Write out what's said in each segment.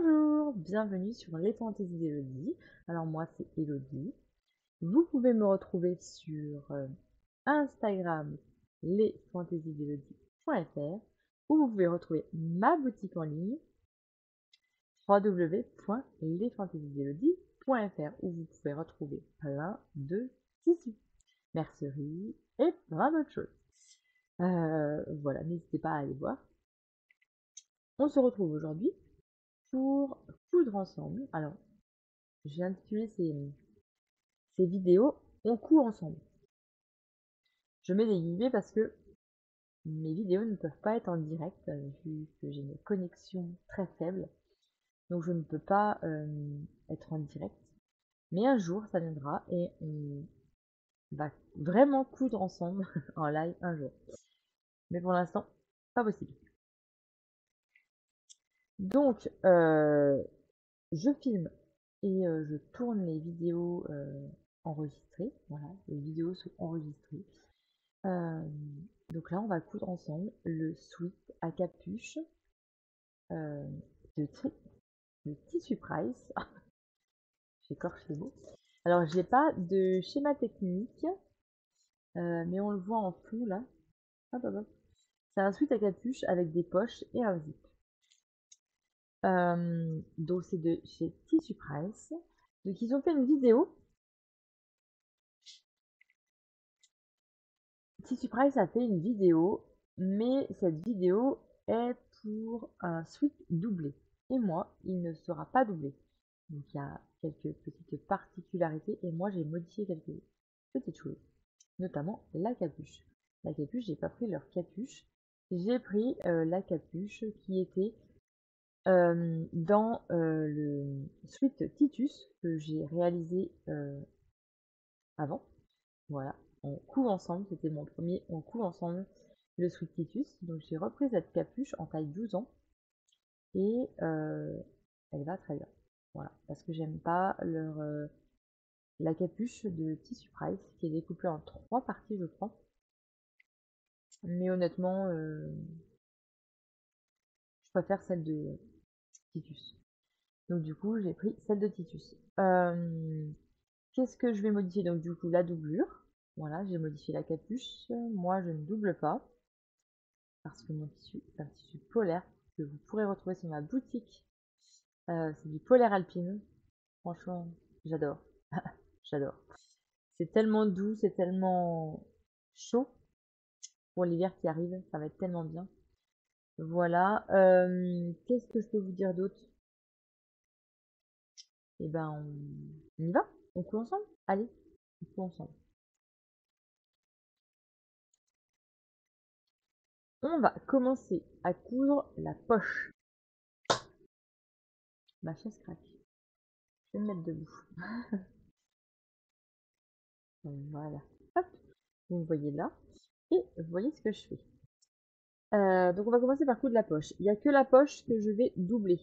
Bonjour, bienvenue sur les fantaisies d'Elodie. Alors moi c'est Elodie. Vous pouvez me retrouver sur Instagram lesfantaisiesdelodie.fr où vous pouvez retrouver ma boutique en ligne www.lesfantaisiesdelodie.fr où vous pouvez retrouver plein de tissus, mercerie et plein d'autres choses. Voilà, n'hésitez pas à aller voir. On se retrouve aujourd'hui pour coudre ensemble. Alors, j'ai intitulé ces vidéos On coud ensemble. Je mets des guillemets parce que mes vidéos ne peuvent pas être en direct vu que j'ai une connexion très faible. Donc je ne peux pas être en direct. Mais un jour, ça viendra et on va vraiment coudre ensemble en live un jour. Mais pour l'instant, pas possible. Donc, je filme et je tourne les vidéos enregistrées. Voilà, les vidéos sont enregistrées. Donc là, on va coudre ensemble le sweat à capuche de, de Tissu Price. J'écorche les mots. Alors, j'ai pas de schéma technique, mais on le voit en fond là. Hop, hop, hop. C'est un sweat à capuche avec des poches et un zip. Donc c'est de chez Tissu Price. Donc ils ont fait une vidéo. Tissu Price a fait une vidéo, mais cette vidéo est pour un sweat doublé. Et moi, il ne sera pas doublé. Donc il y a quelques petites particularités et moi j'ai modifié quelques petites choses, notamment la capuche. La capuche, j'ai pas pris leur capuche, j'ai pris la capuche qui était dans le sweat Titus que j'ai réalisé avant. Voilà, on coud ensemble, c'était mon premier, on coud ensemble le sweat Titus. Donc j'ai repris cette capuche en taille 12 ans et elle va très bien. Voilà, parce que j'aime pas la capuche de Tissu Price qui est découpée en 3 parties, je crois. Mais honnêtement, je préfère celle de Titus. Donc du coup, j'ai pris celle de Titus. Qu'est-ce que je vais modifier? Donc du coup, la doublure. Voilà, j'ai modifié la capuche. Moi, je ne double pas parce que mon tissu est un tissu polaire que vous pourrez retrouver sur ma boutique. C'est du polaire alpine. Franchement, j'adore. J'adore. C'est tellement doux, c'est tellement chaud pour l'hiver qui arrive. Ça va être tellement bien. Voilà. Qu'est-ce que je peux vous dire d'autre? Eh ben, on y va? On coud ensemble? Allez, on coud ensemble. On va commencer à coudre la poche. Ma chaise craque. Je vais me mettre debout. Voilà. Hop. Vous me voyez là. Et vous voyez ce que je fais. Donc on va commencer par coudre la poche. Il n'y a que la poche que je vais doubler.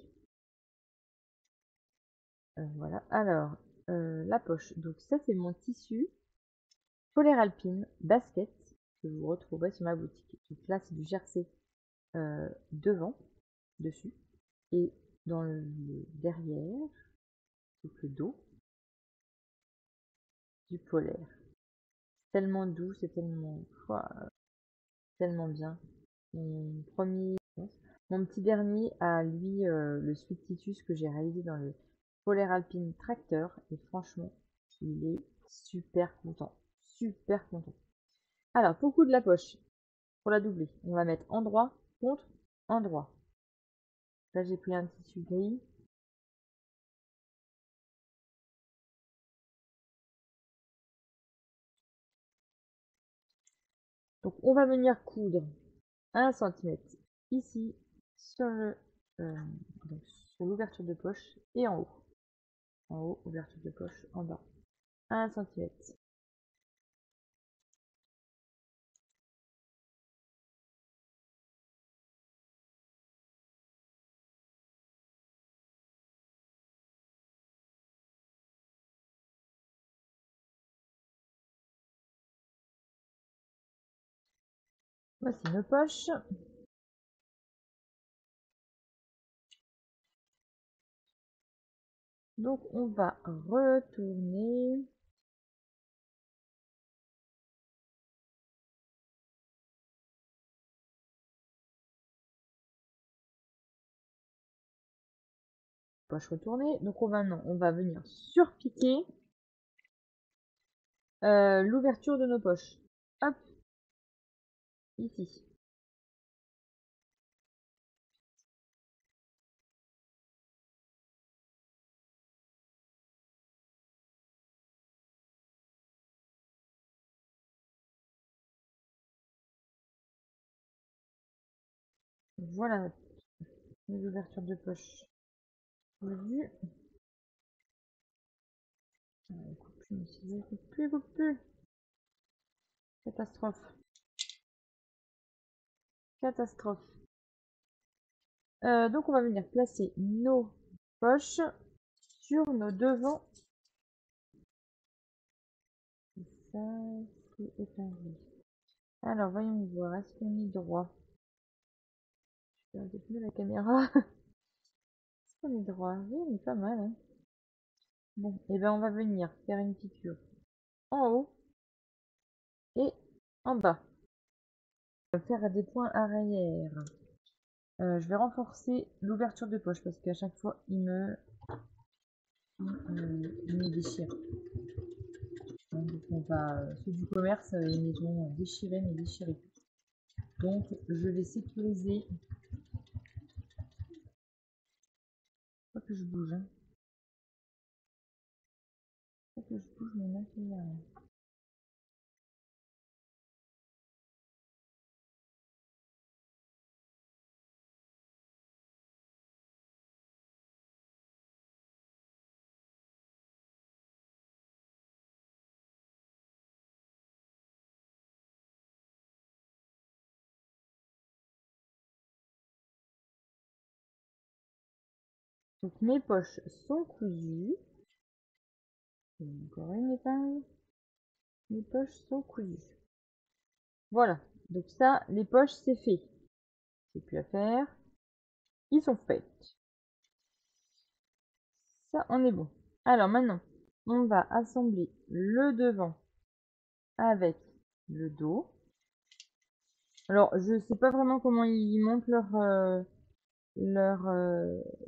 Voilà. Alors, la poche. Donc ça c'est mon tissu polaire alpine basket que vous retrouverez sur ma boutique. Donc là c'est du jersey devant, dessus. Et dans le derrière, donc le dos, du polaire. Tellement doux, c'est tellement, tellement bien. Mon premier, mon petit dernier a lui le Sweet Titus que j'ai réalisé dans le Polaire Alpine Tracteur et franchement, il est super content, super content. Alors pour coudre la poche, pour la doubler, on va mettre endroit contre endroit. Là j'ai pris un tissu gris. Donc on va venir coudre 1 cm ici sur le donc sur l'ouverture de poche et en haut. En haut, ouverture de poche, en bas. 1 cm. Voici nos poches. Donc on va retourner. Poche retournée. Donc on va venir surpiquer l'ouverture de nos poches. Hop, ici. Voilà les ouvertures de poche. Vu. Coupe plus, coupe plus, coupe plus. Catastrophe. Catastrophe. Donc on va venir placer nos poches sur nos devants. Ça, c'est épinglé. Alors voyons voir, est-ce qu'on est droit? Je vais regarder la caméra. Est-ce qu'on est droit? Oui, on est pas mal. Hein. Bon, et ben on va venir faire une piqûre en haut et en bas. On va faire des points arrière. Je vais renforcer l'ouverture de poche parce qu'à chaque fois il me déchire. Donc on va, ceux du commerce, ils les ont déchirés mais déchirés. Donc je vais sécuriser. Faut que je bouge. Hein. Faut que je bouge mon intérieur. Donc mes poches sont cousues. Encore une épingle. Les poches sont cousues. Voilà. Donc ça, les poches, c'est fait. C'est plus à faire. Ils sont faits. Ça, on est bon. Alors maintenant, on va assembler le devant avec le dos. Alors, je sais pas vraiment comment ils montent leurs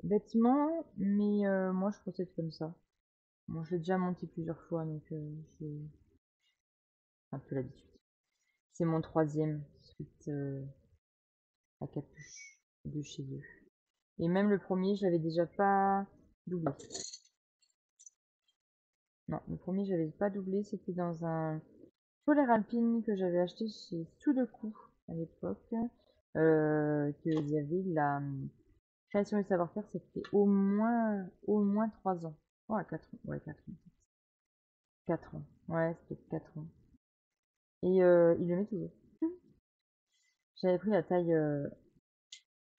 vêtements, mais moi je procède comme ça. Bon, je l'ai déjà monté plusieurs fois, donc j'ai un peu l'habitude. C'est mon troisième suite à capuche de chez eux. Et même le premier, je l'avais déjà pas doublé. Non, le premier, je l'avais pas doublé. C'était dans un polaire alpine que j'avais acheté chez Sudoku à l'époque. Qu'il y avait la création et savoir-faire, c'était au moins 3 ans. Ouais, 4 ans. Ouais, 4 ans. 4 ans. Ouais, c'était 4 ans. Et il le met toujours. J'avais pris la taille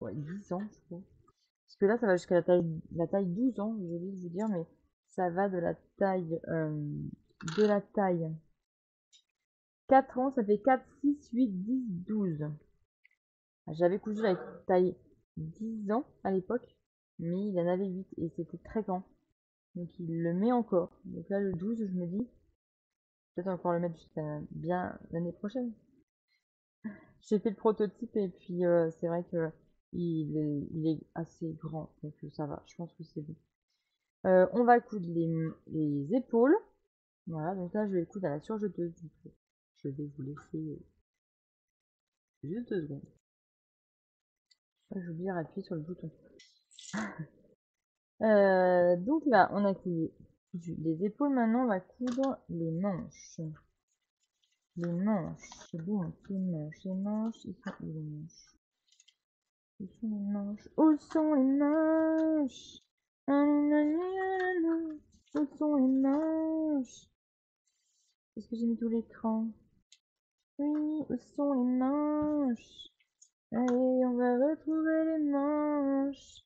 ouais, 10 ans, je crois. Parce que là, ça va jusqu'à la taille 12 ans, j'ai oublié de vous dire, mais ça va de la taille 4 ans, ça fait 4, 6, 8, 10, 12. J'avais cousu la taille 10 ans à l'époque, mais il en avait 8 et c'était très grand. Donc il le met encore. Donc là, le 12, je me dis, peut-être encore le mettre jusqu'à bien l'année prochaine. J'ai fait le prototype et puis c'est vrai que il est assez grand, donc ça va, je pense que c'est bon. On va coudre les épaules. Voilà, donc là je vais le coudre à la surjeteuse. Donc, je vais vous laisser juste 2 secondes. J'ai oublié d'appuyer sur le bouton. Donc là, on a cousu les épaules. Maintenant, on va coudre les manches. Les manches. Donc, les manches. Les manches, ils sont où les manches? Où sont les manches? Où sont les manches? Où sont les manches? Est-ce que j'ai mis tout l'écran? Oui, où sont les manches? Allez, on va retrouver les manches.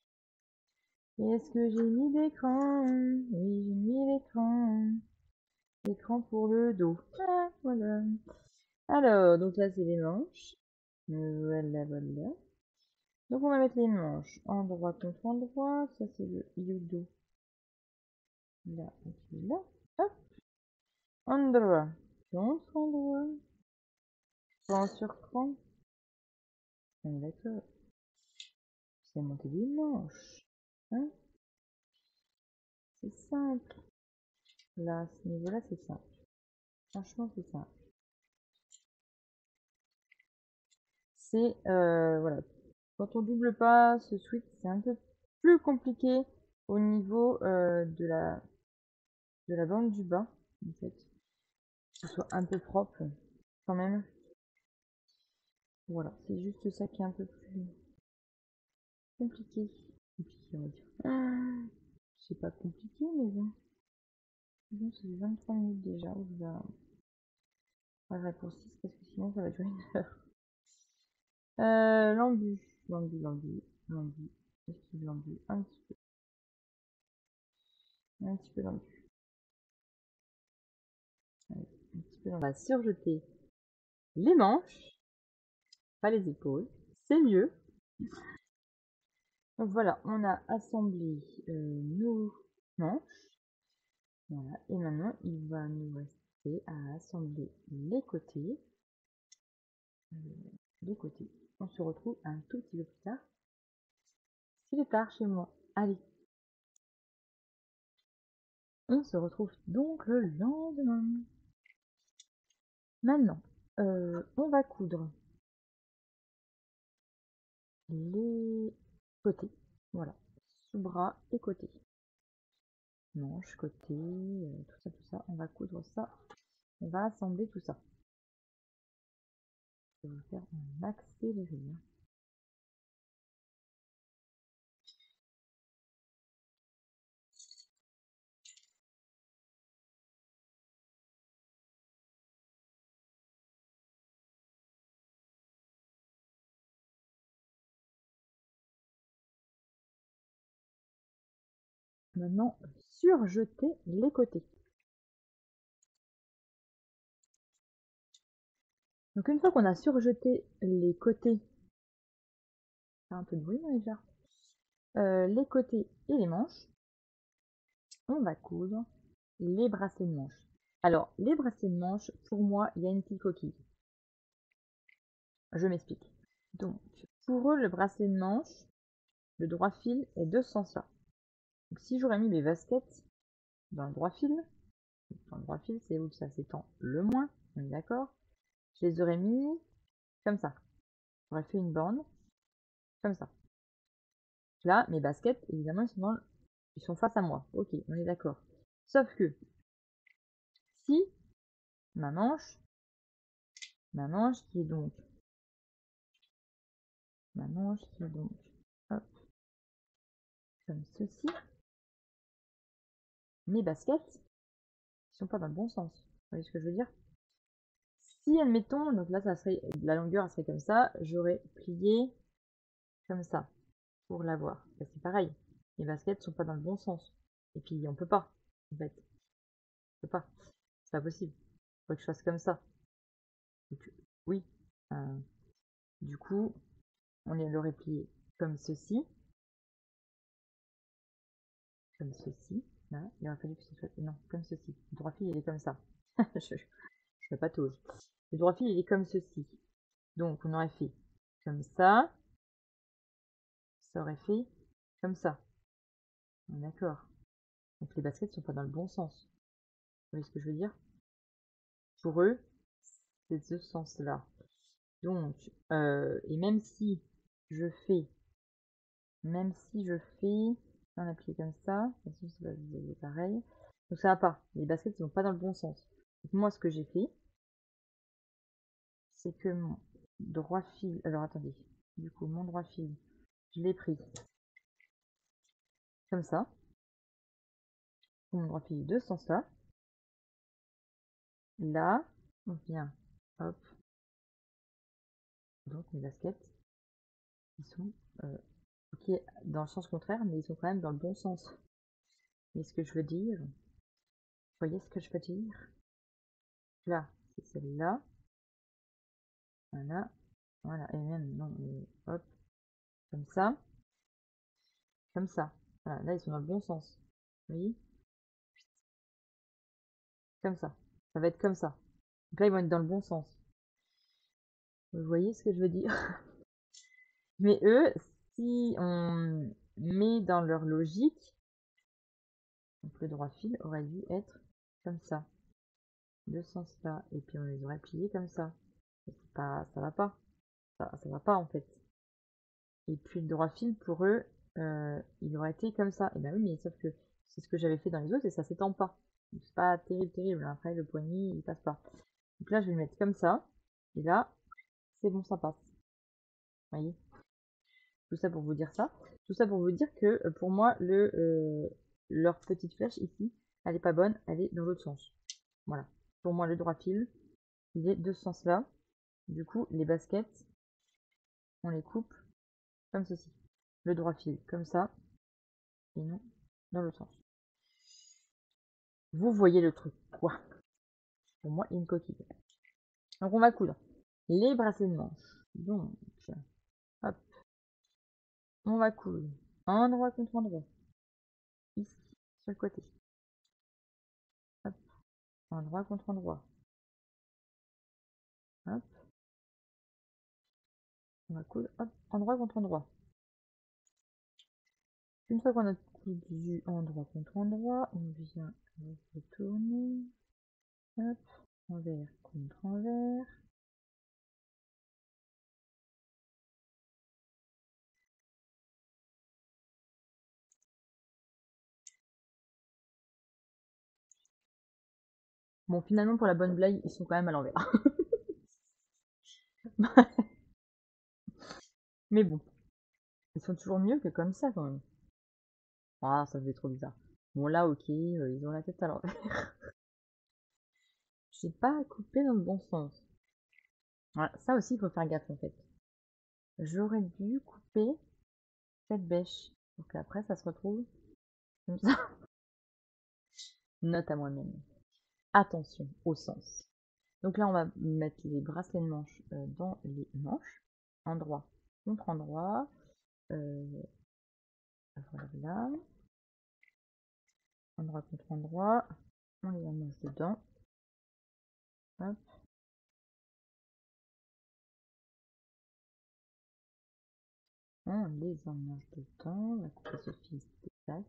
Est-ce que j'ai mis l'écran? Oui, j'ai mis l'écran. L'écran pour le dos. Ah, voilà. Alors, donc là, c'est les manches. Voilà, voilà. Donc, on va mettre les manches endroit contre endroit. Ça, c'est le dos. là, et puis là, hop, endroit, contre endroit, plan sur cran, d'accord, c'est monté du manche, hein, c'est simple, là, à ce niveau-là, c'est simple, franchement, c'est simple, c'est, voilà, quand on double pas ce switch, c'est un peu plus compliqué au niveau de la bande du bas, en fait, que ce soit un peu propre, quand même, voilà, c'est juste ça qui est un peu plus compliqué. Compliqué, on va dire. C'est pas compliqué, mais bon. Bon, c'est 23 minutes déjà. On va raccourcir parce que sinon ça va durer une heure. L'ambu. L'ambu. Esquive l'ambu. Un petit peu. Un petit peu l'ambu. Allez, un petit peu l'ambu. On va surjeter les manches, pas les épaules. C'est mieux. Donc voilà, on a assemblé nos manches. Voilà, et maintenant il va nous rester à assembler les côtés. Les côtés. On se retrouve un tout petit peu plus tard. C'est le tard chez moi. Allez, on se retrouve donc le lendemain. Maintenant, on va coudre les côtés. Voilà, sous-bras et côtés. Manches, côtés, tout ça, tout ça. On va coudre ça. On va assembler tout ça. Je vais vous faire un accéléré. Maintenant, surjeter les côtés. Donc une fois qu'on a surjeté les côtés, c'est un peu de bruit déjà, les côtés et les manches, on va coudre les bracelets de manches. Alors, les bracelets de manches, pour moi, il y a une petite coquille. Je m'explique. Donc, pour eux, le bracelet de manche, le droit fil est de ce sens-là. Donc, si j'aurais mis mes baskets dans le droit fil, c'est où ça s'étend le moins, on est d'accord, je les aurais mis comme ça. J'aurais fait une bande comme ça. Là, mes baskets, évidemment, ils sont face à moi. Ok, on est d'accord. Sauf que si ma manche qui est donc hop, comme ceci, mes baskets ne sont pas dans le bon sens. Vous voyez ce que je veux dire? Si, admettons, donc là, ça serait, la longueur serait comme ça, j'aurais plié comme ça pour l'avoir. C'est pareil, les baskets ne sont pas dans le bon sens. Et puis, on peut pas, en fait. On peut pas. C'est pas possible. Faut que je fasse comme ça. Donc, oui. Euh, du coup, on l'aurait plié comme ceci. Comme ceci. Là, il aurait fallu que ce soit. Non, comme ceci. Le droit fil, il est comme ça. je pas tout. Le droit fil, il est comme ceci. Donc, on aurait fait comme ça aurait fait comme ça. D'accord. Donc, les baskets sont pas dans le bon sens. Vous voyez ce que je veux dire? Pour eux, c'est ce sens-là. Donc, et même si je fais, on applique comme ça, c'est pareil. Donc ça va pas. Les baskets ne vont pas dans le bon sens. Donc moi, ce que j'ai fait, c'est que mon droit fil. Alors attendez. Du coup, mon droit fil, je l'ai pris comme ça. Mon droit fil de ce sens-là. Là, on vient, hop. Donc mes baskets, ils sont ok dans le sens contraire, mais ils sont quand même dans le bon sens. Mais ce que je veux dire, vous voyez ce que je veux dire? Là, c'est celle-là. Voilà. Voilà. Et même, non, hop, comme ça. Comme ça. Voilà, là, ils sont dans le bon sens. Vous voyez? Comme ça. Ça va être comme ça. Donc là, ils vont être dans le bon sens. Vous voyez ce que je veux dire? Mais eux, si on met dans leur logique, donc le droit fil aurait dû être comme ça. De ce sens-là. Et puis on les aurait pliés comme ça. Pas, ça va pas. Ça va pas en fait. Et puis le droit fil pour eux, il aurait été comme ça. Et ben oui, mais sauf que c'est ce que j'avais fait dans les autres et ça s'étend pas. C'est pas terrible, terrible. Après le poignet, il passe pas. Donc là, je vais le mettre comme ça. Et là, c'est bon, ça passe. Vous voyez? Tout ça pour vous dire ça. Tout ça pour vous dire que pour moi, leur petite flèche ici, elle est pas bonne, elle est dans l'autre sens. Voilà. Pour moi, le droit fil, il est de ce sens-là. Du coup, les baskets, on les coupe comme ceci. Le droit fil comme ça, et non dans l'autre sens. Vous voyez le truc, quoi. Pour moi, une coquille. Donc on va coudre les bracelets de manche. Donc, hop, on va coudre endroit contre endroit. Ici, sur le côté. Hop, endroit contre endroit. Hop, on va coudre, hop, endroit contre endroit. Une fois qu'on a cousu endroit contre endroit, on vient retourner. Hop, envers contre envers. Bon, finalement, pour la bonne blague, ils sont quand même à l'envers. Mais bon, ils sont toujours mieux que comme ça, quand même. Ah, ça fait trop bizarre. Bon, là, ok, ils ont la tête à l'envers. J'ai pas coupé dans le bon sens. Voilà, ça aussi, il faut faire gaffe, en fait. J'aurais dû couper cette bêche. Pour qu'après, ça se retrouve comme ça. Note à moi-même. Attention au sens. Donc là, on va mettre les bracelets de manche dans les manches. Endroit contre endroit. Voilà. Endroit contre endroit. On les amène dedans. Hop. On les emmène dedans. On va couper ce fil de place.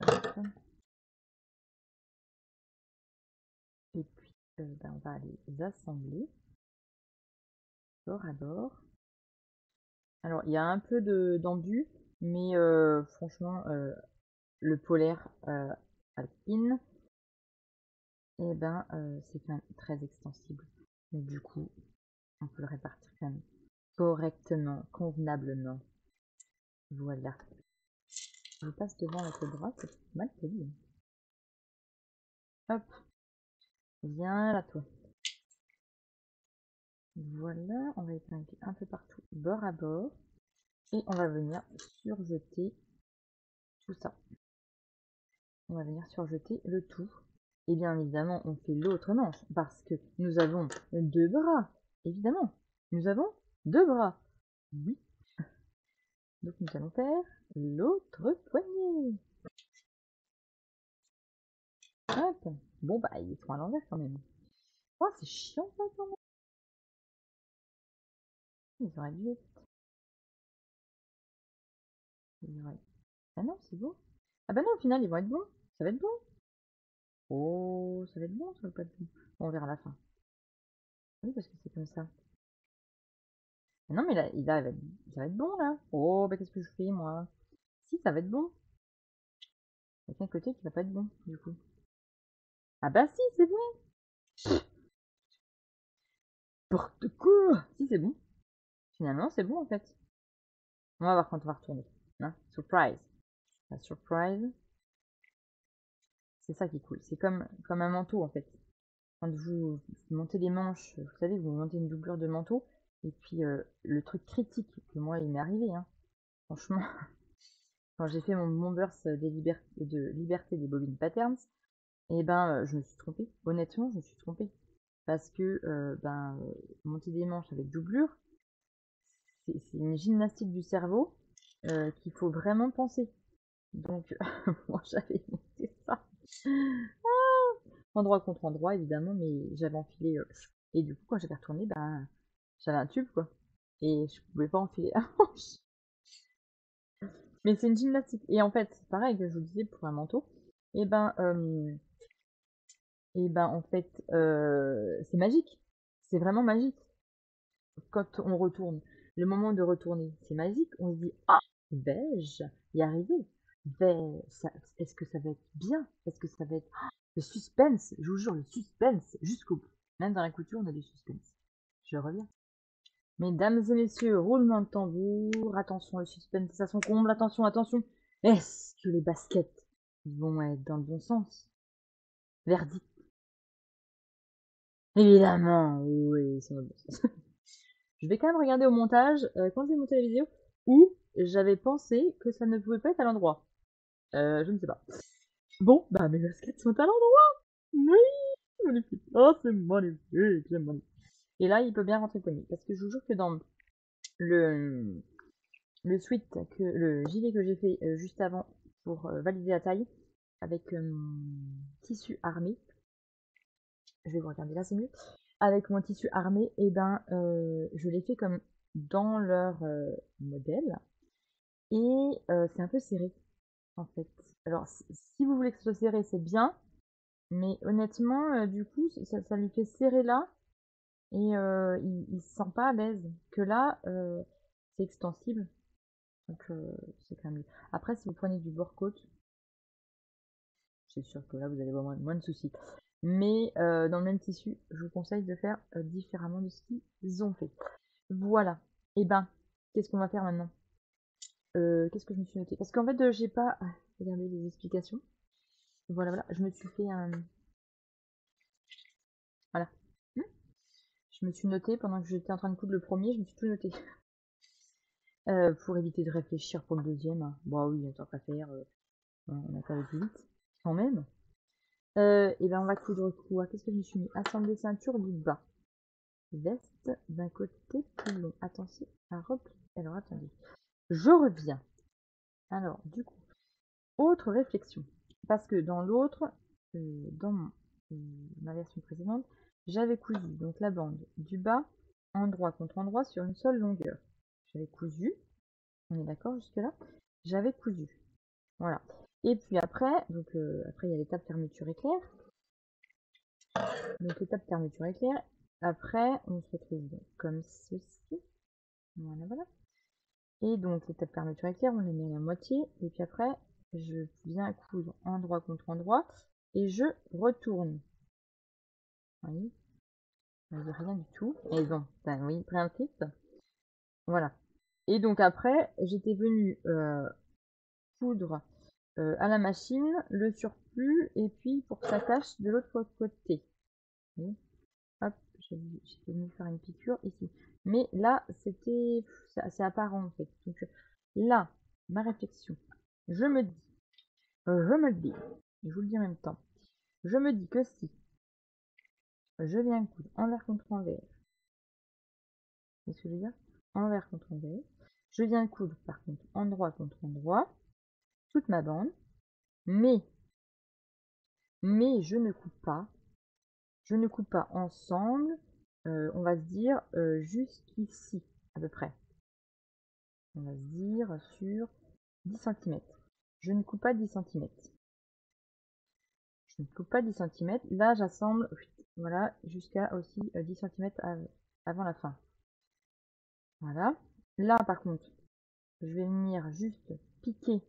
Hop. Et puis, on va les assembler bord à bord. Alors, il y a un peu d'embu, mais franchement, le polaire alpine, et ben, c'est quand même très extensible. Donc, du coup, on peut le répartir quand même correctement, convenablement. Voilà. Je passe devant avec le bras, c'est mal poli. Hop, viens là, toi. Voilà, on va épingler un peu partout, bord à bord. Et on va venir surjeter tout ça. On va venir surjeter le tout. Et bien évidemment, on fait l'autre manche parce que nous avons deux bras. Évidemment, nous avons deux bras. Oui. Donc nous allons faire l'autre poignet. Hop. Bon bah ils sont à l'envers quand même. Oh c'est chiant ça quand même. Ils auraient dû être. Ah non, c'est bon. Ah bah non, au final ils vont être bons. Ça va être bon. Oh, ça va être bon, ça va pas être bon. On verra à la fin. Oui, parce que c'est comme ça. Mais non, mais là, ça va être bon là. Oh, bah qu'est-ce que je fais moi? Si, ça va être bon. Il y a qu'un côté qui va pas être bon, du coup. Ah bah si, c'est bon. N'importe quoi. Si, c'est bon. Finalement, c'est bon en fait. On va voir quand on va retourner. Hein, surprise. La surprise, c'est ça qui est cool. C'est comme un manteau en fait. Quand vous montez les manches, vous savez, vous montez une doublure de manteau. Et puis le truc critique que moi, il m'est arrivé. Hein. Franchement, quand j'ai fait mon burst de liberté des bobines patterns, et ben je me suis trompée. Honnêtement, je me suis trompée. Parce que monter des manches avec doublure, c'est une gymnastique du cerveau qu'il faut vraiment penser. Donc, moi, j'avais monté ça. Endroit contre endroit, évidemment, mais j'avais enfilé. Et du coup, quand j'avais retourné, ben, j'avais un tube, quoi. Et je pouvais pas enfiler la manche. Mais c'est une gymnastique. Et en fait, c'est pareil que je vous disais pour un manteau. Et ben, en fait, c'est magique. C'est vraiment magique. Quand on retourne, le moment de retourner, c'est magique. On se dit, ah, vais-je y arriver? Est-ce que ça va être bien? Est-ce que ça va être le suspense? Je vous jure, le suspense jusqu'au bout. Même dans la couture, on a du suspense. Je reviens. Mesdames et messieurs, roulement de tambour. Attention, le suspense, c'est à son comble. Attention, attention. Est-ce que les baskets vont être dans le bon sens? Verdict. Évidemment, oui, c'est dans le bon sens. Je vais quand même regarder au montage, quand j'ai monté la vidéo, où j'avais pensé que ça ne pouvait pas être à l'endroit. Je ne sais pas. Bon, bah mes baskets sont à l'endroit. Oui, magnifique. Oh, c'est magnifique, j'aime magnifique. Et là, il peut bien rentrer poignet. Parce que je vous jure que dans le, le sweat, le gilet que j'ai fait juste avant pour valider la taille, avec mon tissu armé, je vais vous regarder là, c'est mieux. Avec mon tissu armé, et ben, je l'ai fait comme dans leur modèle. Et c'est un peu serré, en fait. Alors, si vous voulez que ce soit serré, c'est bien. Mais honnêtement, du coup, ça lui fait serrer là. Et il se sent pas à l'aise. Que là, c'est extensible. Donc, c'est quand même mieux. Après, si vous prenez du bore-coat, c'est sûr que là, vous allez avoir moins de soucis. Mais dans le même tissu, je vous conseille de faire différemment de ce qu'ils ont fait. Voilà. Et ben, qu'est-ce qu'on va faire maintenant? Qu'est-ce que je me suis noté? Parce qu'en fait, j'ai pas regardé les explications. Voilà, voilà. Je me suis fait un. Voilà. Hmm. Je me suis noté pendant que j'étais en train de coudre le premier, je me suis tout noté. Pour éviter de réfléchir pour le deuxième. Bon, oui, tant qu'à faire, on a fait plus vite. Quand même. Et ben, on va coudre quoi? Qu'est-ce que je me suis mis? Assembler ceinture du bas. Veste d'un côté plus long. Attention à replier. Alors, attendez. Je reviens. Alors, du coup, autre réflexion. Parce que dans l'autre, dans ma version précédente, j'avais cousu donc la bande du bas endroit contre endroit sur une seule longueur. J'avais cousu, on est d'accord jusque-là? J'avais cousu. Voilà. Et puis après, donc après il y a l'étape fermeture éclair. Donc l'étape fermeture éclair. Après, on se retrouve donc comme ceci. Voilà, voilà. Et donc l'étape fermeture éclair, on les met à la moitié. Et puis après, je viens coudre endroit contre endroit et je retourne. Vous voyez, il n'y a rien du tout. Et bon, oui, principe. Voilà. Et donc après, j'étais venue coudre à la machine le surplus et puis pour que ça tâche de l'autre côté. Vous voyez, hop, j'étais venue faire une piqûre ici. Mais là, c'était assez apparent en fait. Donc là, ma réflexion, je me dis, je vous le dis en même temps, je me dis que si je viens coudre envers contre envers, qu'est-ce que je veux dire? Envers contre envers, je viens coudre par contre endroit contre endroit, toute ma bande, mais, je ne coupe pas, ensemble, on va se dire jusqu'ici à peu près. On va se dire sur 10 cm. Je ne coupe pas 10 cm. Je ne coupe pas 10 cm. Là, j'assemble, voilà, jusqu'à aussi 10 cm avant la fin. Voilà. Là, par contre, je vais venir juste piquer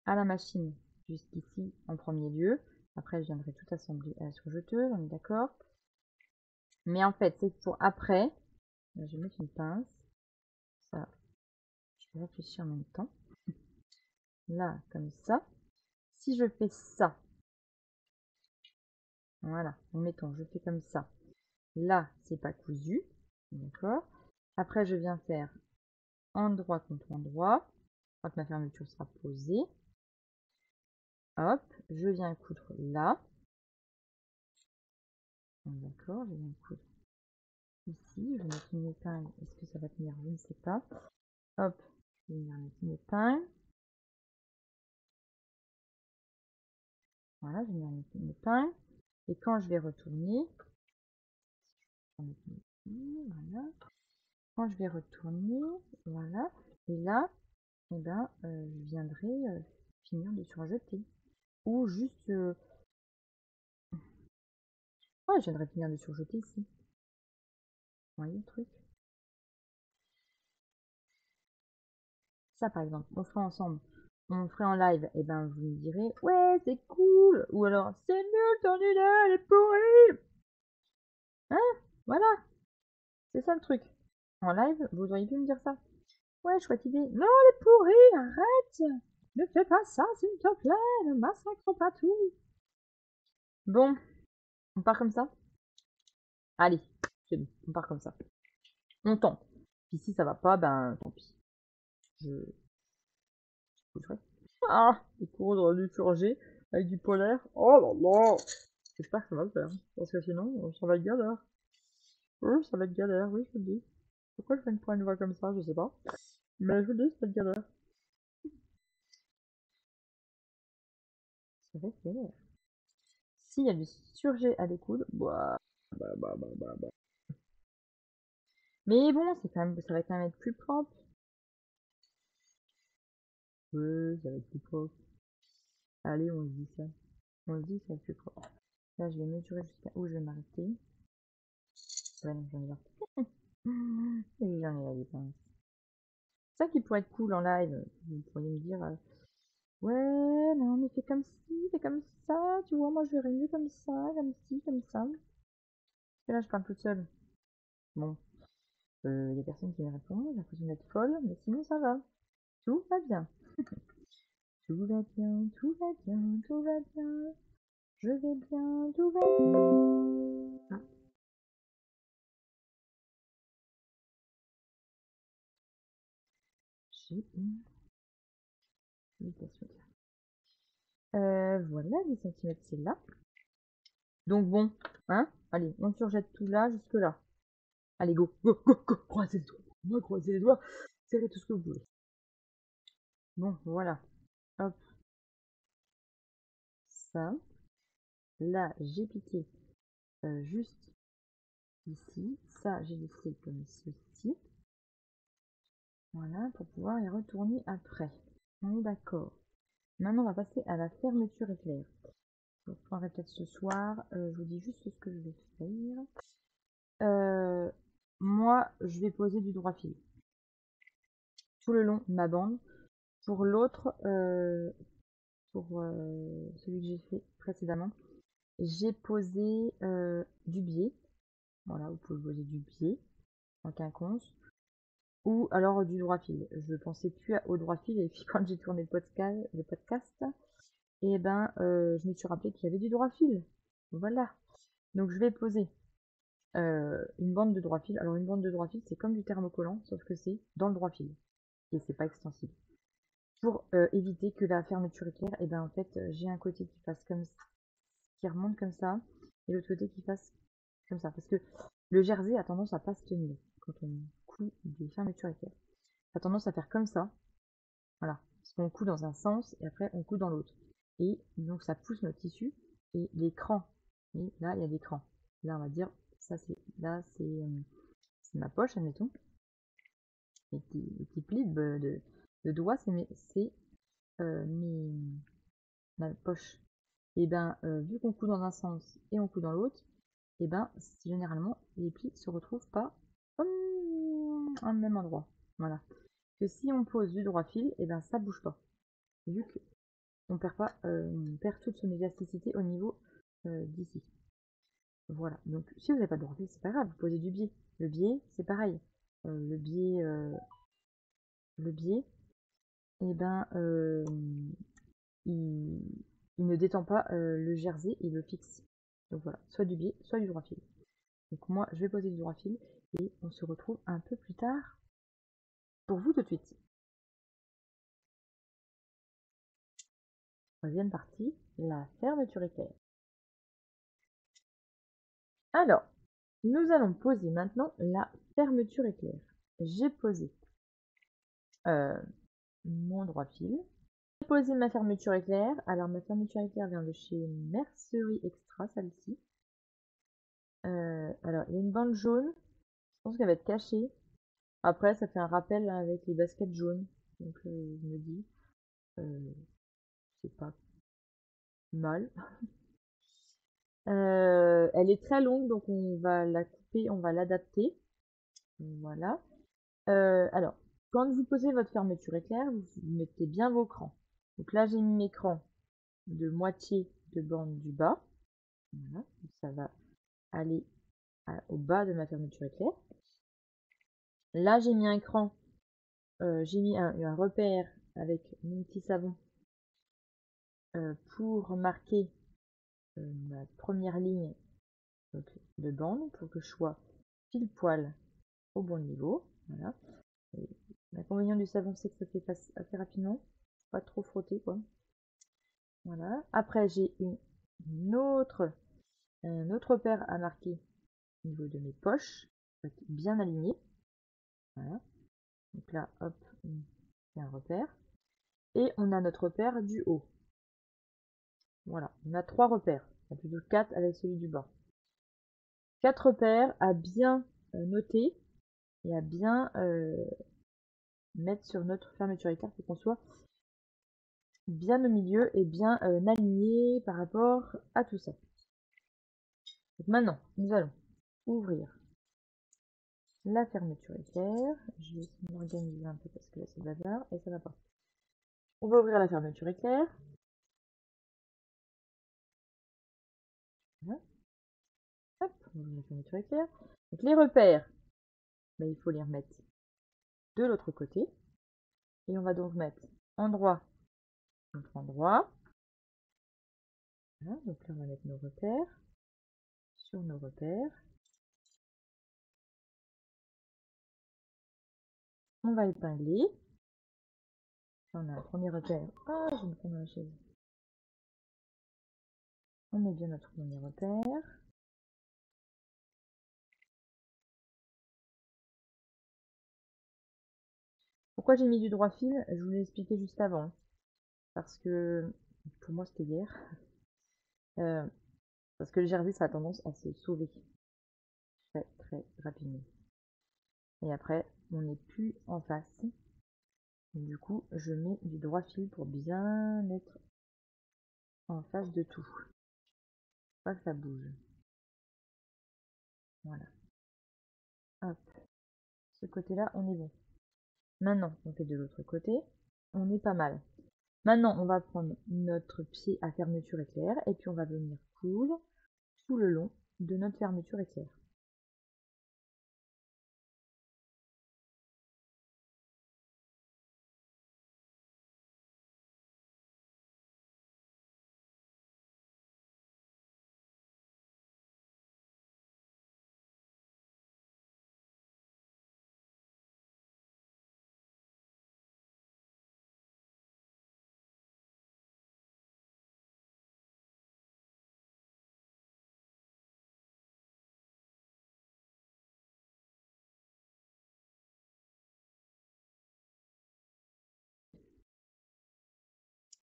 à la machine jusqu'ici en premier lieu. Après, je viendrai tout assembler à la surjeteuse, on est d'accord. Mais en fait, c'est pour après. Là, je vais mettre une pince. Ça, je vais réfléchir en même temps. Là, comme ça. Si je fais ça, voilà, mettons, je fais comme ça. Là, c'est pas cousu, d'accord. Après, je viens faire endroit contre endroit. Quand ma fermeture sera posée, hop, je viens coudre là. D'accord, je viens coudre ici. Je vais mettre une épingle. Est-ce que ça va tenir? Je ne sais pas. Hop, je vais venir mettre une épingle. Voilà, je vais mettre une épingle. Et quand je vais retourner, voilà. Quand je vais retourner, voilà. Et là, eh ben, je viendrai finir de surjeter. Ou juste... ouais, je viendrai finir de surjeter ici. Vous voyez le truc? Ça, par exemple, on ferait ensemble. On ferait en live, et ben vous me direz, ouais, c'est cool. Ou alors, c'est nul, ton idée, elle est pourrie. Hein? Voilà, c'est ça le truc. En live, vous auriez pu me dire ça. Ouais, chouette idée. Non, elle est pourrie, arrête. Ne fais pas ça, s'il te plaît, ne massacre pas tout. Bon, on part comme ça? Allez, c'est bon, on part comme ça. On tente. Puis si ça va pas, ben tant pis. Je bougerai. Ah, les cours du purgé avec du polaire. Oh là là. J'espère que ça va le faire. Parce que sinon, ça va être galère. Oui, ça va être galère, oui, je vous le dis. Pourquoi je fais une voix comme ça, je sais pas. Mais je vous le dis, ça va être galère. Ça va être galère. S'il y a du surgé à découdre, bah. Mais bon, c'est quand même, ça va quand même être plus propre. Oui, ça va être plus propre. Allez, on se dit ça. On se dit que ça va être plus propre. Là, je vais mesurer jusqu'à où je vais m'arrêter. Ouais, non, j'en ai là. Et j'en ai la dépense. C'est ça qui pourrait être cool en live. Vous pourriez me dire, ouais, non, mais fais comme ci, fais comme ça, tu vois, moi je verrais mieux comme ça, comme ci, comme ça. Parce que là, je parle toute seule. Bon, y a personne qui me répond, j'ai l'impression d'être folle, mais sinon ça va. Tout va bien. Tout va bien, tout va bien, tout va bien. Je vais bien, tout va bien. Ah, j'ai une invitation. Voilà, 10 cm c'est là. Donc bon, hein, allez, on surjette tout là, jusque là. Allez, go, go, go, go, croisez les doigts. Moi, croisez les doigts, serrez tout ce que vous voulez. Bon, voilà. Hop, ça. Là, j'ai piqué juste ici. Ça, j'ai laissé comme ceci. Voilà, pour pouvoir y retourner après. On est d'accord. Maintenant, on va passer à la fermeture éclair. Je vous reprendrai peut-être ce soir. Je vous dis juste ce que je vais faire. Moi, je vais poser du droit fil tout le long de ma bande. Pour l'autre, pour celui que j'ai fait précédemment, j'ai posé du biais. Voilà, vous pouvez poser du biais en quinconce. Ou alors du droit fil. Je pensais plus au droit fil et puis quand j'ai tourné le podcast, et ben je me suis rappelé qu'il y avait du droit fil. Voilà. Donc je vais poser une bande de droit fil. Alors une bande de droit fil, c'est comme du thermocollant, sauf que c'est dans le droit fil. Et c'est pas extensible. Pour éviter que la fermeture éclair, et ben en fait j'ai un côté qui fasse comme qui remonte comme ça, et l'autre côté qui fasse comme ça. Parce que le jersey a tendance à pas se tenir quand on coud des fermetures éclair. Ça a tendance à faire comme ça. Voilà. Parce qu'on coud dans un sens et après on coud dans l'autre. Et donc ça pousse notre tissu. Et les crans. Et là, il y a des crans. Là, on va dire, ça c'est. Là, c'est ma poche, admettons. Les petits plis de doigts, c'est ma poche. Et ben, vu qu'on coud dans un sens et on coud dans l'autre, et ben, généralement, les plis se retrouvent pas au même endroit. Voilà. Que si on pose du droit fil, et ben ça bouge pas. Vu qu'on perd pas, on perd toute son élasticité au niveau d'ici. Voilà. Donc si vous n'avez pas de droit fil, c'est pas grave, vous posez du biais. Le biais, c'est pareil. Le biais, et ben il, il ne détend pas le jersey, il le fixe. Donc voilà, soit du biais, soit du droit fil. Donc moi, je vais poser du droit fil et on se retrouve un peu plus tard pour vous tout de suite. Troisième partie, la fermeture éclair. Alors, nous allons poser maintenant la fermeture éclair. J'ai posé mon droit fil Poser ma fermeture éclair. Alors ma fermeture éclair vient de chez Mercerie Extra, celle-ci. Alors il y a une bande jaune, je pense qu'elle va être cachée. Après ça fait un rappel avec les baskets jaunes, donc je me dis c'est pas mal. Elle est très longue, donc on va la couper, on va l'adapter. Voilà. Alors, quand vous posez votre fermeture éclair, vous mettez bien vos crans. Donc là, j'ai mis mes crans de moitié de bande du bas. Voilà. Donc ça va aller au bas de ma fermeture éclair. Là, j'ai mis un cran, j'ai mis un repère avec mon petit savon pour marquer ma première ligne donc, de bande pour que je sois pile poil au bon niveau. Voilà. L'inconvénient du savon, c'est que ça fait assez rapidement. Pas trop frotter, quoi. Voilà. Après, j'ai un autre repère à marquer au niveau de mes poches, bien aligné. Voilà. Donc là, hop, c'est un repère. Et on a notre repère du haut. Voilà, on a 3 repères. Il y a plutôt 4 avec celui du bas. 4 repères à bien noter et à bien mettre sur notre fermeture éclair pour qu'on soit bien au milieu et bien aligné par rapport à tout ça. Donc maintenant, nous allons ouvrir la fermeture éclair. Je vais m'organiser un peu parce que là c'est bazar et ça va pas. On va ouvrir la fermeture éclair. Voilà. Hop, on ouvre la fermeture éclair. Donc les repères, ben, il faut les remettre de l'autre côté. Et on va donc mettre endroit contre endroit. Voilà, donc là on va mettre nos repères sur nos repères. On va épingler. On a un premier repère. Ah, je me prends dans la chaise. On met bien notre premier repère. Pourquoi j'ai mis du droit fil? Je vous l'ai expliqué juste avant. Parce que pour moi c'était hier. Parce que le jersey ça a tendance à se sauver très très rapidement. Et après on n'est plus en face. Du coup je mets du droit fil pour bien être en face de tout. Pas que ça bouge. Voilà. Hop. Ce côté-là, on est bon. Maintenant, on fait de l'autre côté. On est pas mal. Maintenant, on va prendre notre pied à fermeture éclair et puis on va venir coudre tout le long de notre fermeture éclair.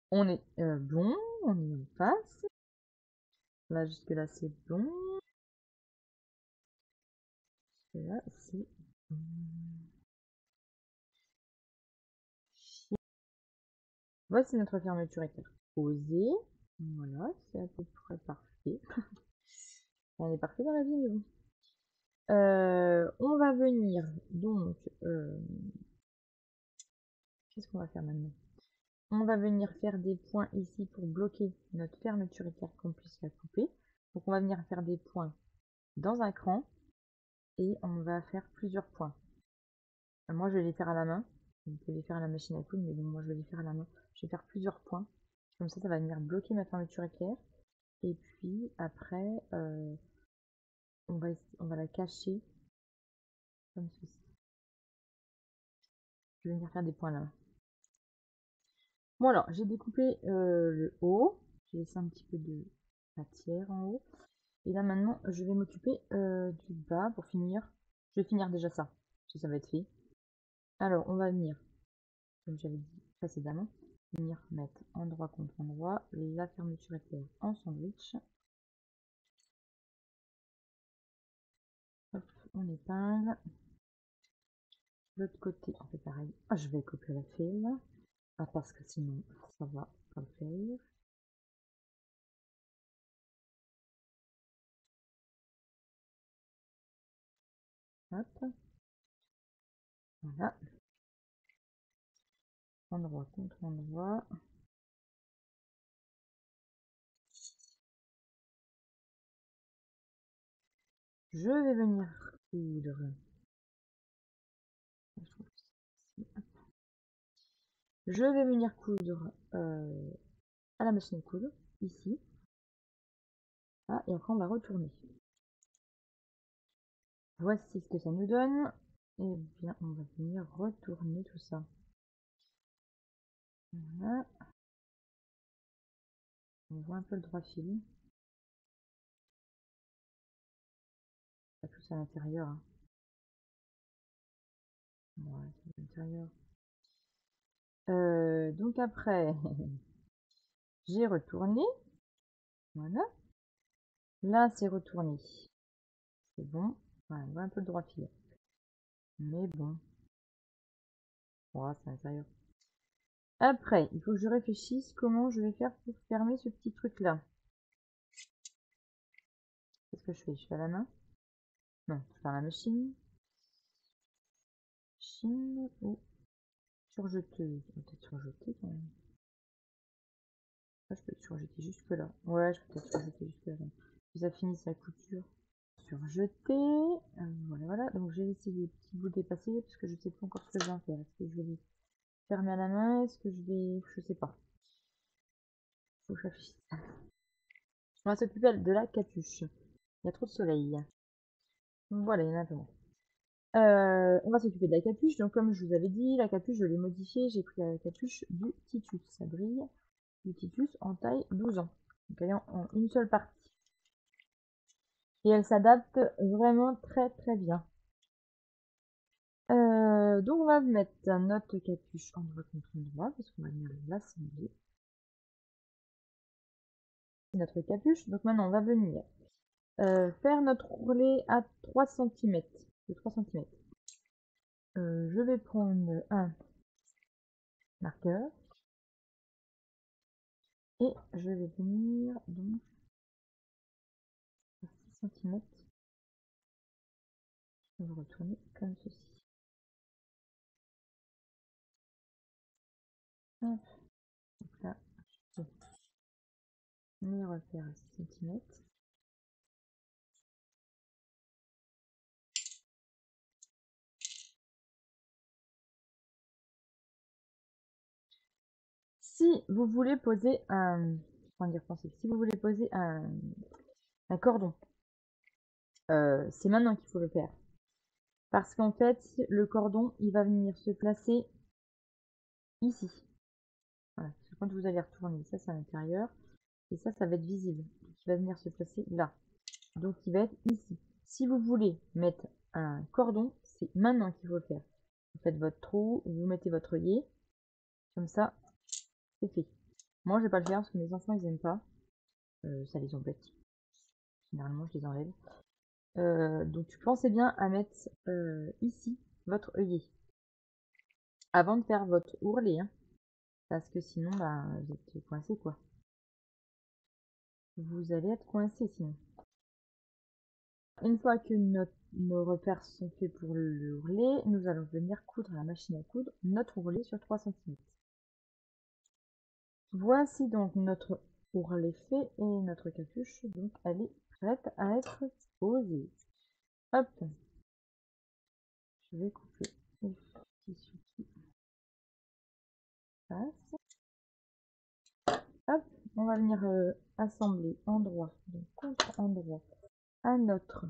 On est bon, on est en face. Là, jusque là, c'est bon. Là, c'est bon. Voici notre fermeture éclair posée. Voilà, c'est à peu près parfait. On est parfait dans la vidéo. On va venir donc. Qu'est-ce qu'on va faire maintenant? On va venir faire des points ici pour bloquer notre fermeture éclair qu'on puisse la couper. Donc on va venir faire des points dans un cran et on va faire plusieurs points. Moi je vais les faire à la main. Vous pouvez les faire à la machine à coudre, mais bon, moi je vais les faire à la main. Je vais faire plusieurs points. Comme ça va venir bloquer ma fermeture éclair. Et puis après, on va la cacher comme ceci. Je vais venir faire des points là. Bon alors, j'ai découpé le haut. J'ai laissé un petit peu de matière en haut. Et là maintenant, je vais m'occuper du bas pour finir. Je vais finir déjà ça, parce que ça va être fait. Alors, on va venir, comme j'avais dit précédemment, venir mettre endroit contre endroit, la fermeture éclair en sandwich. Hop, on épingle. L'autre côté, on fait pareil. Ah, je vais copier la file. Ah, parce que sinon, ça va pas le faire. Hop. Voilà. Endroit contre endroit. Je vais venir coudre. Je vais venir coudre à la machine à coudre, ici. Ah, et après on va retourner. Voici ce que ça nous donne. Et bien, on va venir retourner tout ça. Voilà. On voit un peu le droit fil. Pas tous à l'intérieur. Hein. Ouais, c'est à l'intérieur. Donc après, j'ai retourné. Voilà. Là, c'est retourné. C'est bon. Voilà, on voit un peu le droit fil. Mais bon. Ouais, c'est à l'intérieur. Après, il faut que je réfléchisse comment je vais faire pour fermer ce petit truc-là. Qu'est-ce que je fais? Je fais à la main? Non, je fais à la machine. Machine ou surjeteuse? Peut-être surjeter quand même. Ah, je peux être surjeter jusque là. Ouais, je peux peut-être surjeter jusque là. Puis ça finit sa couture. Surjeter. Voilà, voilà. Donc j'ai laissé des petits bouts dépassés parce que je sais pas encore ce que je vais en faire. Est-ce que je vais les fermer à la main? Est-ce que je vais. Je sais pas. Faut que je réfléchisse. On va s'occuper de la capuche. Il y a trop de soleil. Voilà, il y en a un peu moins. On va s'occuper de la capuche. Donc, comme je vous avais dit, la capuche, je l'ai modifiée. J'ai pris la capuche du Titus. Ça brille. Du Titus en taille 12 ans. Donc, elle est en une seule partie. Et elle s'adapte vraiment très très bien. Donc, on va mettre notre capuche endroit contre endroit parce qu'on va venir l'assembler. C'est notre capuche. Donc, maintenant, on va venir faire notre ourlet à 3 cm. De 3 cm. Je vais prendre un marqueur. Et je vais venir donc à 6 cm. On va retourner comme ceci. Hop. Donc là, je fais mes repères à 6 cm. Si vous voulez poser un, si vous voulez poser un cordon, c'est maintenant qu'il faut le faire. Parce qu'en fait, le cordon, il va venir se placer ici. Voilà. Parce que quand vous allez retourner, ça c'est à l'intérieur. Et ça va être visible. Donc, il va venir se placer là. Donc il va être ici. Si vous voulez mettre un cordon, c'est maintenant qu'il faut le faire. Vous faites votre trou, vous mettez votre œillet. Comme ça, c'est fait. Moi, je vais pas le faire parce que mes enfants, ils aiment pas. Ça les embête. Généralement, je les enlève. Donc, pensez bien à mettre ici votre œillet. Avant de faire votre ourlet. Hein, parce que sinon, bah, vous êtes coincé, quoi. Vous allez être coincé sinon. Une fois que nos repères sont faits pour le ourlet, nous allons venir coudre à la machine à coudre notre ourlet sur 3 cm. Voici donc notre ourlet fait et notre capuche, donc elle est prête à être posée. Hop, je vais couper le tissu qui passe. Hop, on va venir assembler endroit, donc contre endroit, à notre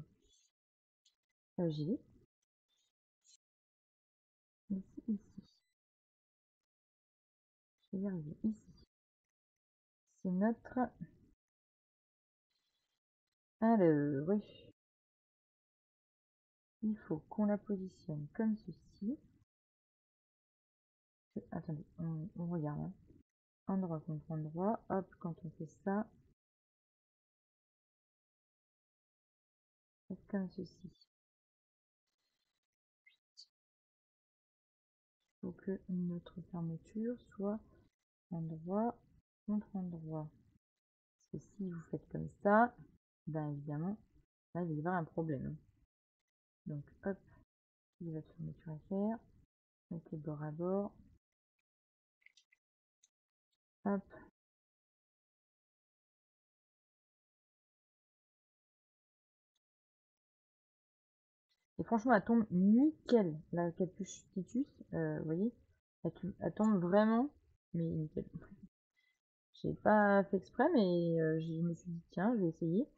gilet. Ici, ici. Je vais y arriver ici. C'est notre... Alors, il faut qu'on la positionne comme ceci. Attendez, on regarde. Hein. endroit contre endroit. Hop, quand on fait ça, c'est comme ceci. Il faut que notre fermeture soit endroit contre endroit. Parce que si vous faites comme ça, ben évidemment, là il va y avoir un problème. Donc hop, il va fermeture éclair. Donc les bord à bord. Hop. Et franchement, elle tombe nickel, la capuche Titus. Vous voyez, elle tombe vraiment, mais nickel. J'ai pas fait exprès, mais je me suis dit, tiens, je vais essayer.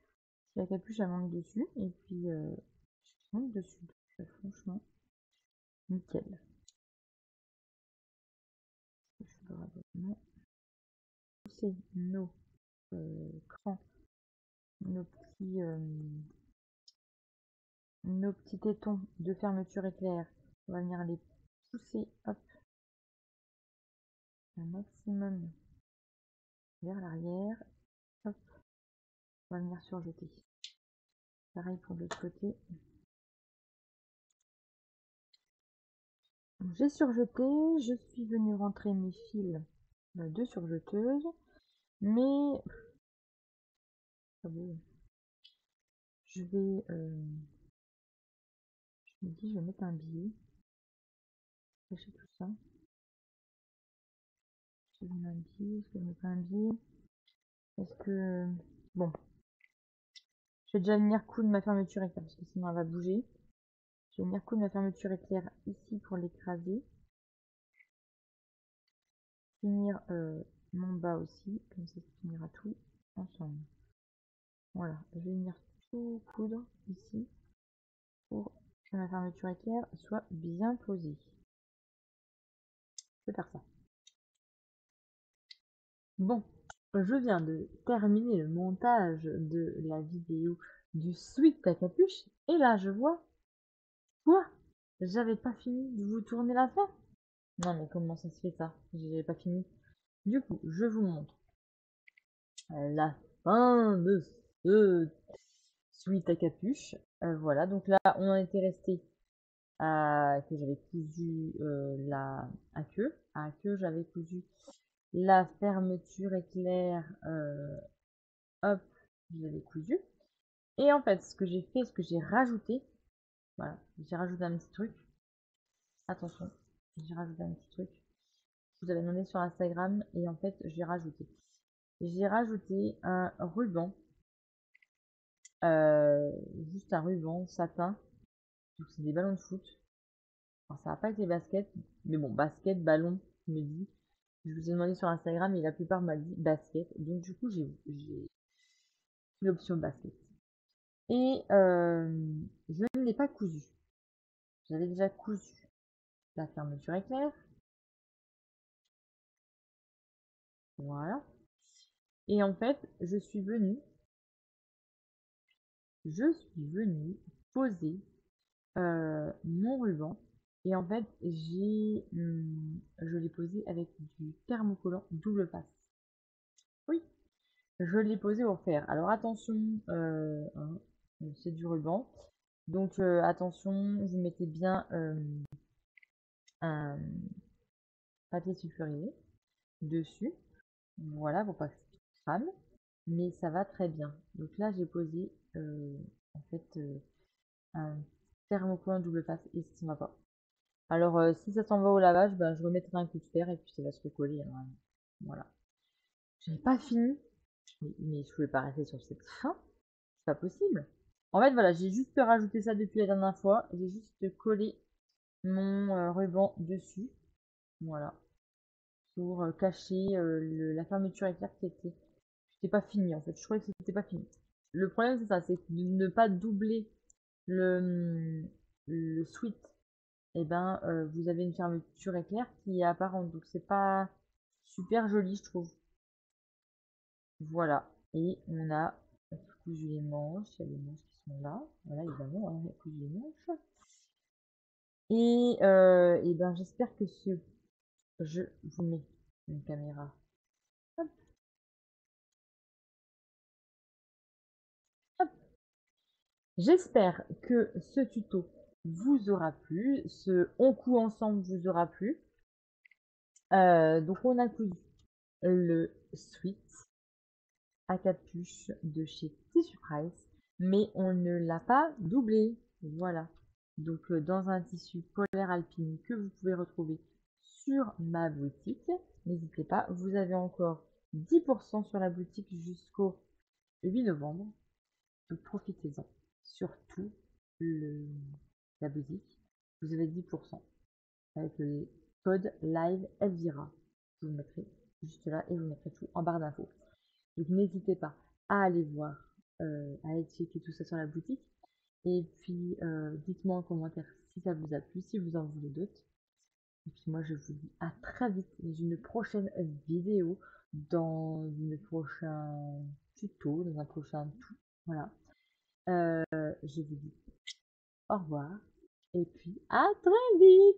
Si la capuche, elle monte dessus, et puis je monte dessus. Donc, franchement, nickel. C'est nos crans, nos petits tétons de fermeture éclair. On va venir les pousser, hop, un maximum vers l'arrière. Hop, on va venir surjeter. Pareil pour l'autre côté. J'ai surjeté, je suis venue rentrer mes fils de surjeteuse, mais je vais, je me dis, je vais mettre un billet, cacher tout ça. Je vais mettre un billet, est-ce que je mets pas un billet? Est-ce que, bon, je vais déjà venir coudre ma fermeture éclair parce que sinon elle va bouger. Je vais venir coudre ma fermeture éclair ici pour l'écraser. Finir mon bas aussi, comme ça finira tout ensemble. Voilà, je vais venir tout coudre ici pour que ma fermeture éclair soit bien posée. Je vais faire ça. Bon, je viens de terminer le montage de la vidéo du sweat à capuche et là je vois quoi? J'avais pas fini de vous tourner la fin. Non mais comment ça se fait ça? J'ai pas fini. Du coup, je vous montre la fin de ce sweat à capuche. Voilà, donc là on en était resté à que j'avais cousu la à queue j'avais cousu la fermeture éclair, hop, je l'avais cousu. Et en fait, ce que j'ai fait, ce que j'ai rajouté, voilà, j'ai rajouté un petit truc. Attention, j'ai rajouté un petit truc. Je vous avais demandé sur Instagram et en fait, j'ai rajouté. J'ai rajouté un ruban, juste un ruban satin. Donc c'est des ballons de foot. Alors ça va pas être les baskets, mais bon, basket, ballon, je me dis. Je vous ai demandé sur Instagram et la plupart m'a dit basket. Donc du coup, j'ai pris l'option basket. Et je ne l'ai pas cousu. J'avais déjà cousu la fermeture éclair. Voilà. Et en fait, je suis venue poser mon ruban. Et en fait, je l'ai posé avec du thermocollant double face. Oui, je l'ai posé au fer. Alors attention, hein, c'est du ruban. Donc attention, vous mettez bien un papier sulfurisé dessus. Voilà, pour pas que ça crame. Mais ça va très bien. Donc là, j'ai posé en fait un thermocollant double face et ça ne va pas. Alors si ça s'en va au lavage, ben, je remettrai un coup de fer et puis ça va se recoller, hein. Voilà. J'avais pas fini, mais je pouvais pas rester sur cette fin. C'est pas possible. En fait, voilà, j'ai juste rajouté ça depuis la dernière fois. J'ai juste collé mon ruban dessus. Voilà. Pour cacher la fermeture éclair qui était pas fini en fait. Je croyais que c'était pas fini. Le problème c'est ça, c'est de ne pas doubler le sweat. Et ben vous avez une fermeture éclair qui est apparente. Donc c'est pas super joli je trouve. Voilà. Et on a cousu les manches. Il y a les manches qui sont là. Voilà évidemment, on a cousu les manches. Et ben j'espère que je vous mets une caméra Hop, hop. J'espère que ce tuto vous aura plu, ce on coud ensemble vous aura plu. Donc on a cousu le sweat à capuche de chez Tissu Price, mais on ne l'a pas doublé. Voilà. Donc dans un tissu polaire alpine que vous pouvez retrouver sur ma boutique. N'hésitez pas, vous avez encore 10% sur la boutique jusqu'au 8 novembre. Donc profitez-en. Surtout la boutique, vous avez 10% avec le code live Elvira. Je vous mettrai juste là et je vous mettrai tout en barre d'infos. Donc n'hésitez pas à aller voir, à aller checker tout ça sur la boutique. Et puis dites-moi en commentaire si ça vous a plu, si vous en voulez d'autres. Et puis moi je vous dis à très vite dans une prochaine vidéo, dans une prochain tuto, dans un prochain tout. Voilà. Je vous dis au revoir et puis à très vite.